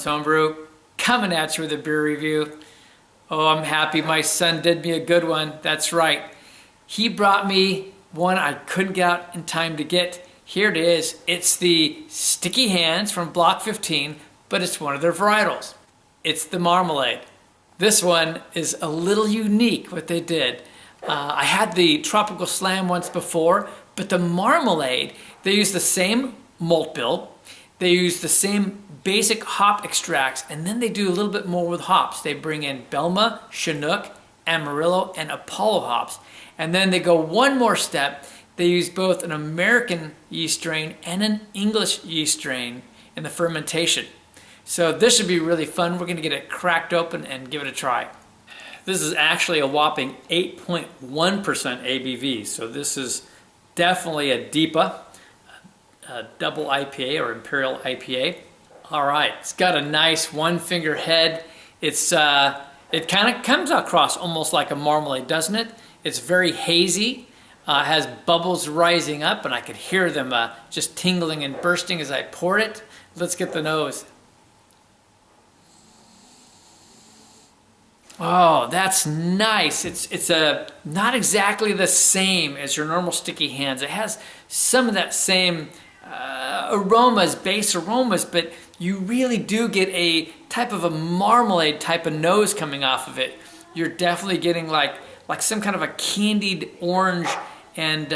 Months Homebrew, coming at you with a beer review. Oh, I'm happy my son did me a good one. That's right. He brought me one I couldn't get out in time to get. Here it is. It's the Sticky Hands from Block 15, but it's one of their varietals. It's the Marmalade. This one is a little unique, what they did. I had the Tropical Slam once before, but the Marmalade, they use the same malt bill. They use the same basic hop extracts, and then they do a little bit more with hops. They bring in Belma, Chinook, Amaraillo, and Apollo hops. And then they go one more step. They use both an American yeast strain and an English yeast strain in the fermentation. So this should be really fun. We're gonna get it cracked open and give it a try. This is actually a whopping 8.1% ABV. So this is definitely a DIPA, a double IPA or Imperial IPA. All right, it's got a nice one finger head. It's it kind of comes across almost like a marmalade, doesn't it? It's very hazy, has bubbles rising up, and I could hear them just tingling and bursting as I poured it. Let's get the nose. Oh, that's nice. It's not exactly the same as your normal Sticky Hands. It has some of that same aromas, base aromas, but you really do get a type of a marmalade type of nose coming off of it. You're definitely getting like some kind of a candied orange and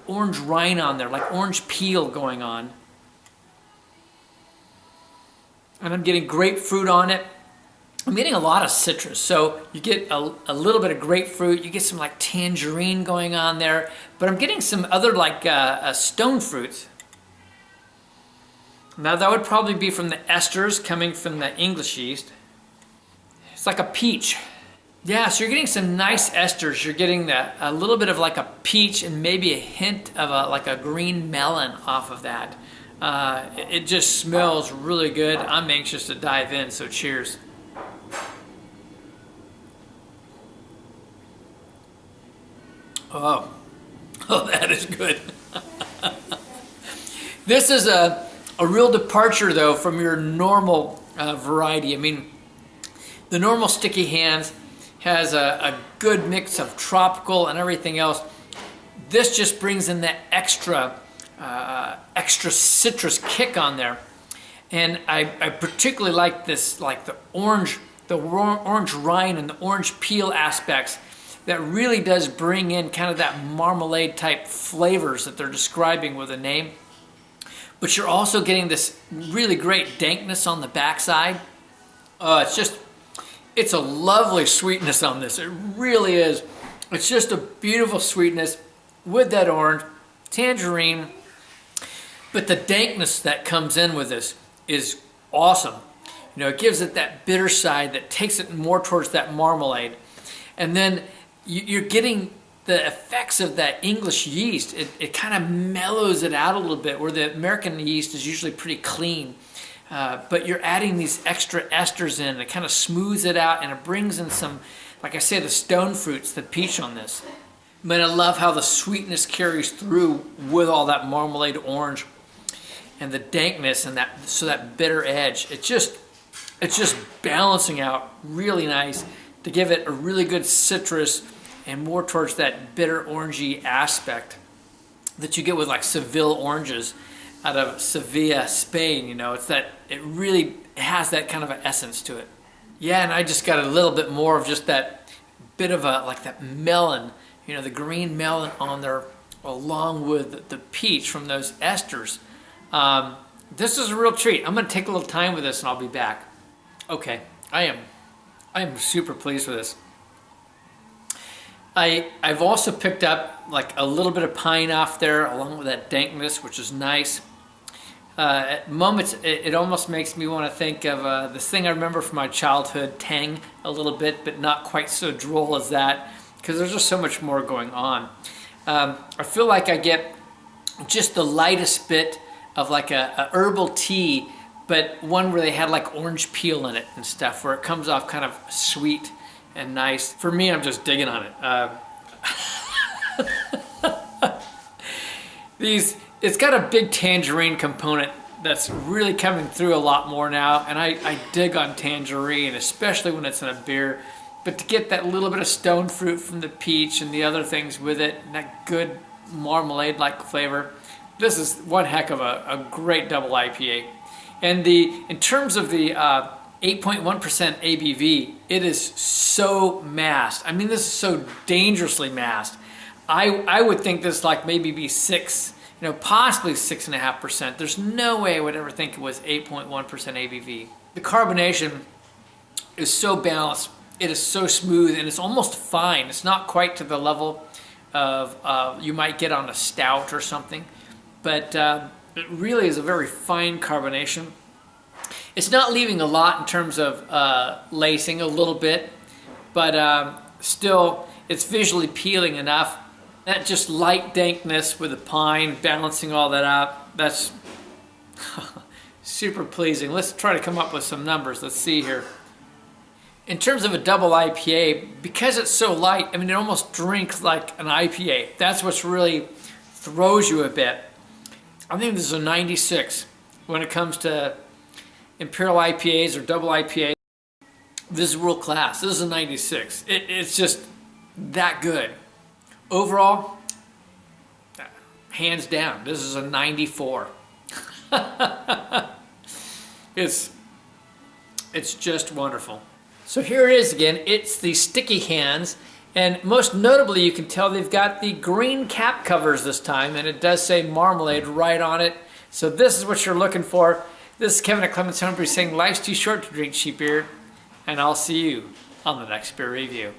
orange rind on there, like orange peel going on. And I'm getting grapefruit on it. I'm getting a lot of citrus, so you get a little bit of grapefruit, you get some like tangerine going on there, but I'm getting some other like stone fruits. Now that would probably be from the esters coming from the English yeast. It's like a peach. Yeah, so you're getting some nice esters. You're getting a little bit of like a peach and maybe a hint of like a green melon off of that. It just smells really good. I'm anxious to dive in, so cheers. Oh, that is good. This is a real departure, though, from your normal variety. I mean, the normal Sticky Hands has a good mix of tropical and everything else. This just brings in that extra citrus kick on there. And I particularly like this, like the orange rind and the orange peel aspects. That really does bring in kind of that marmalade type flavors that they're describing with a name. But you're also getting this really great dankness on the backside. It's a lovely sweetness on this. It really is. It's just a beautiful sweetness with that orange, tangerine. But the dankness that comes in with this is awesome. You know, it gives it that bitter side that takes it more towards that marmalade. And then you're getting the effects of that English yeast. It kind of mellows it out a little bit, where the American yeast is usually pretty clean. But you're adding these extra esters in. It kind of smooths it out, and it brings in some, like I say, the stone fruits, the peach on this. But I love how the sweetness carries through with all that marmalade orange and the dankness and that bitter edge. It's just balancing out really nice to give it a really good citrus and more towards that bitter orangey aspect that you get with like Seville oranges out of Sevilla, Spain. You know, it really has that kind of an essence to it. Yeah, and I just got a little bit more of just that bit of like that melon, you know, the green melon on there along with the peach from those esters. This is a real treat. I'm gonna take a little time with this and I'll be back. Okay, I am super pleased with this. I've also picked up like a little bit of pine off there along with that dankness, which is nice. At moments, it almost makes me want to think of this thing I remember from my childhood, Tang, a little bit, but not quite so droll as that, because there's just so much more going on. I feel like I get just the lightest bit of like a herbal tea, but one where they had like orange peel in it and stuff, where it comes off kind of sweet and nice. For me, I'm just digging on it. It's got a big tangerine component that's really coming through a lot more now. And I dig on tangerine, especially when it's in a beer. But to get that little bit of stone fruit from the peach and the other things with it, and that good marmalade-like flavor, this is one heck of a great double IPA. And in terms of the 8.1% ABV, it is so masked. I mean, this is so dangerously masked. I would think this like maybe be 6, possibly 6.5%. There's no way I would ever think it was 8.1% ABV. The carbonation is so balanced. It is so smooth, and it's almost fine. It's not quite to the level of you might get on a stout or something, but it really is a very fine carbonation. It's not leaving a lot in terms of lacing, a little bit, but still it's visually appealing enough. That just light dankness with the pine balancing all that out, that's super pleasing. Let's try to come up with some numbers. Let's see here. In terms of a double IPA, because it's so light, I mean, it almost drinks like an IPA. That's what's really throws you a bit. I think this is a 96 when it comes to Imperial IPAs or double IPAs. This is world class. This is a 96. It's just that good. Overall, hands down, this is a 94. It's just wonderful. So here it is again. It's the sticky hands, and most notably you can tell they've got the green cap covers this time, and it does say Marmalade right on it. So this is what you're looking for. This is Kevin at Clements Homebrew saying life's too short to drink cheap beer, and I'll see you on the next beer review.